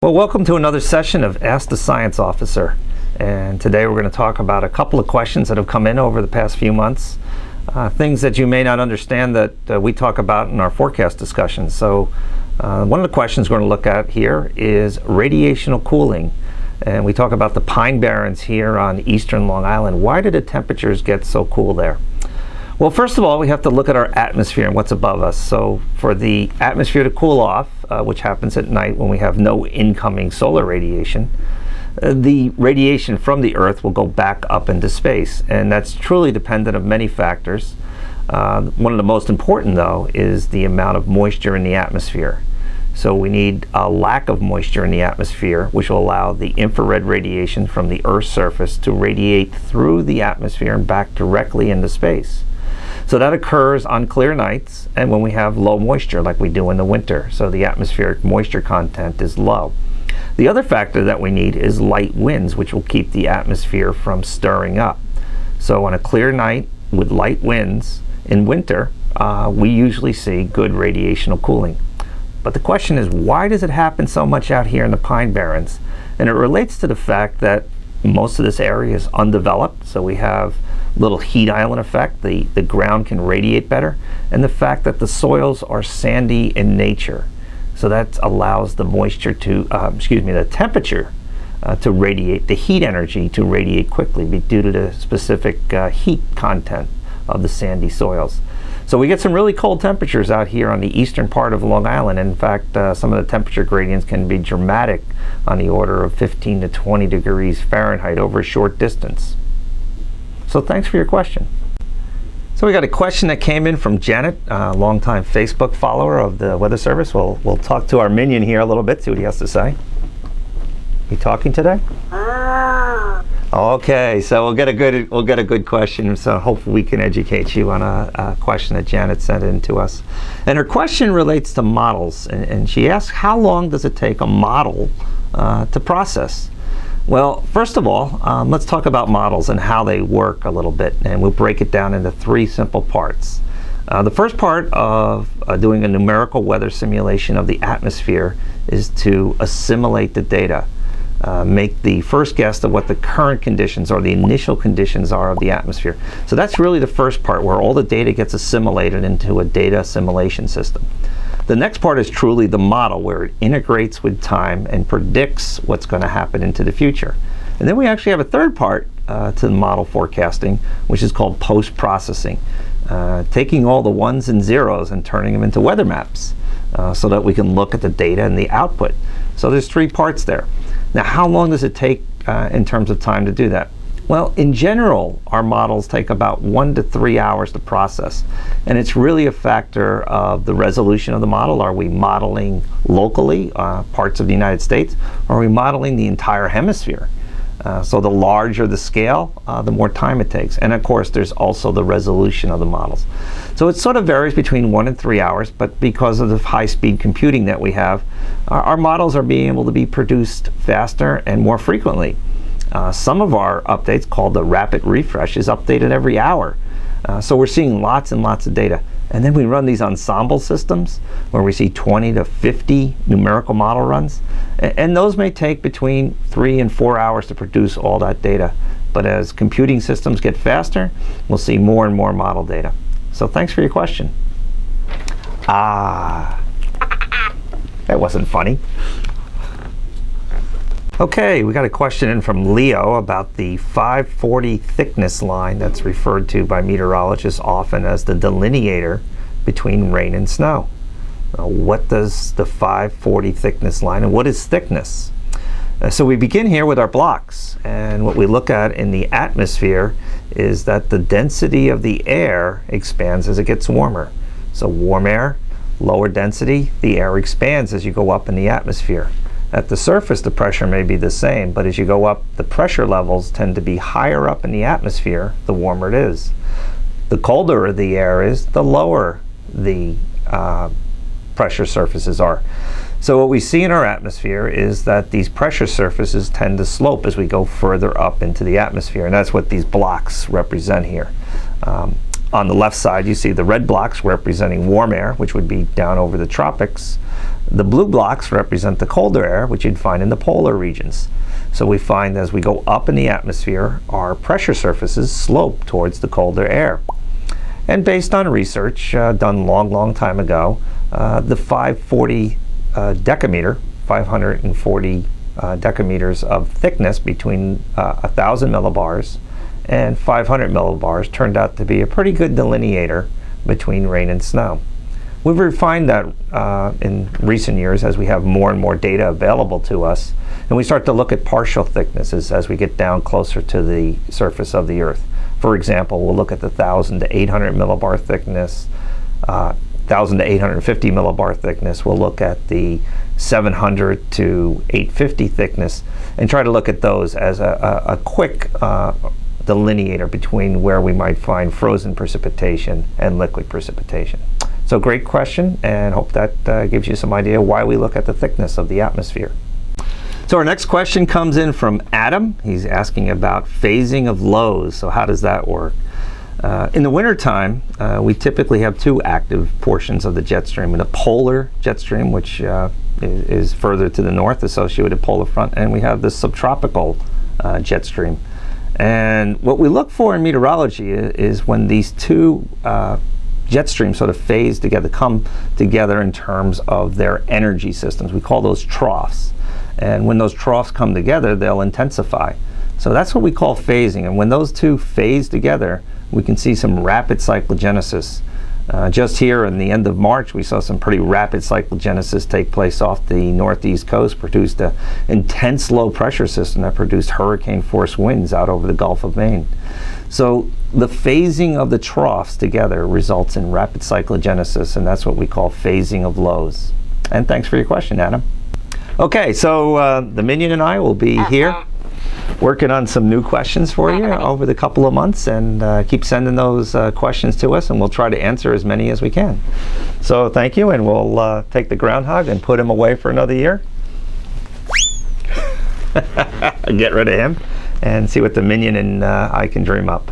Well, welcome to another session of Ask the Science Officer. And today we're going to talk about a couple of questions that have come in over the past few months. Things that you may not understand that we talk about in our forecast discussions. So one of the questions we're going to look at here is radiational cooling. And we talk about the Pine Barrens here on eastern Long Island. Why do the temperatures get so cool there? Well, first of all, we have to look at our atmosphere and what's above us. So for the atmosphere to cool off, which happens at night when we have no incoming solar radiation, the radiation from the Earth will go back up into space. And that's truly dependent on many factors. One of the most important, though, is the amount of moisture in the atmosphere. So we need a lack of moisture in the atmosphere, which will allow the infrared radiation from the Earth's surface to radiate through the atmosphere and back directly into space. So that occurs on clear nights and when we have low moisture like we do in the winter. So the atmospheric moisture content is low. The other factor that we need is light winds, which will keep the atmosphere from stirring up. So on a clear night with light winds in winter, we usually see good radiational cooling. But the question is, why does it happen so much out here in the Pine Barrens? And it relates to the fact that most of this area is undeveloped, so we have little heat island effect. The ground can radiate better, and the fact that the soils are sandy in nature. So that allows the moisture to, the temperature to radiate, the heat energy to radiate quickly due to the specific heat content of the sandy soils. So we get some really cold temperatures out here on the eastern part of Long Island. In fact, some of the temperature gradients can be dramatic on the order of 15 to 20 degrees Fahrenheit over a short distance. So thanks for your question. So we got a question that came in from Janet, a longtime Facebook follower of the Weather Service. We'll talk to our minion here a little bit, see what he has to say. You talking today? Okay, so we'll get a good question. So hopefully we can educate you on a question that Janet sent in to us. And her question relates to models, and she asks, how long does it take a model to process? Well, first of all, let's talk about models and how they work a little bit, and we'll break it down into three simple parts. The first part of doing a numerical weather simulation of the atmosphere is to assimilate the data. Make the first guess of what the current conditions or the initial conditions are of the atmosphere. So that's really the first part, where all the data gets assimilated into a data assimilation system. The next part is truly the model, where it integrates with time and predicts what's going to happen into the future. And then we actually have a third part to the model forecasting, which is called post-processing, taking all the ones and zeros and turning them into weather maps so that we can look at the data and the output. So there's three parts there. Now, how long does it take in terms of time to do that? Well, in general, our models take about 1 to 3 hours to process. And it's really a factor of the resolution of the model. Are we modeling locally, parts of the United States, or are we modeling the entire hemisphere? So the larger the scale, the more time it takes. And of course, there's also the resolution of the models. So it sort of varies between 1 and 3 hours, but because of the high-speed computing that we have, our models are being able to be produced faster and more frequently. Some of our updates, called the rapid refresh, is updated every hour. So we're seeing lots and lots of data. And then we run these ensemble systems where we see 20 to 50 numerical model runs. And those may take between 3 and 4 hours to produce all that data. But as computing systems get faster, we'll see more and more model data. So thanks for your question. That wasn't funny. Okay, we got a question in from Leo about the 540 thickness line that's referred to by meteorologists often as the delineator between rain and snow. What does the 540 thickness line, and what is thickness? So we begin here with our blocks, and what we look at in the atmosphere is that the density of the air expands as it gets warmer. So warm air, lower density, the air expands as you go up in the atmosphere. At the surface, the pressure may be the same, but as you go up, the pressure levels tend to be higher up in the atmosphere, the warmer it is. The colder the air is, the lower the pressure surfaces are. So what we see in our atmosphere is that these pressure surfaces tend to slope as we go further up into the atmosphere, and that's what these blocks represent here. On the left side, you see the red blocks representing warm air, which would be down over the tropics. The blue blocks represent the colder air, which you'd find in the polar regions. So we find as we go up in the atmosphere, our pressure surfaces slope towards the colder air. And based on research done long time ago, the 540 decameter, 540 decameters of thickness between 1,000 millibars and 500 millibars turned out to be a pretty good delineator between rain and snow. We've refined that in recent years as we have more and more data available to us, and we start to look at partial thicknesses as we get down closer to the surface of the Earth. For example, we'll look at the 1,000 to 800 millibar thickness, 1,000 to 850 millibar thickness. We'll look at the 700 to 850 thickness and try to look at those as a quick delineator between where we might find frozen precipitation and liquid precipitation. So great question, and hope that gives you some idea why we look at the thickness of the atmosphere. So our next question comes in from Adam. He's asking about phasing of lows. So how does that work? In the wintertime, we typically have two active portions of the jet stream. The polar jet stream, which is further to the north associated with the polar front, and we have the subtropical jet stream. And what we look for in meteorology is when these two jet streams sort of phase together, come together in terms of their energy systems. We call those troughs. And when those troughs come together, they'll intensify. So that's what we call phasing. And when those two phase together, we can see some rapid cyclogenesis. Just here in the end of March, we saw some pretty rapid cyclogenesis take place off the northeast coast, produced an intense low pressure system that produced hurricane force winds out over the Gulf of Maine. So the phasing of the troughs together results in rapid cyclogenesis, and that's what we call phasing of lows. And thanks for your question, Adam. Okay, so the Minion and I will be here working on some new questions for you over the couple of months, and keep sending those questions to us, and we'll try to answer as many as we can. So thank you, and we'll take the groundhog and put him away for another year. Get rid of him and see what the Minion and I can dream up.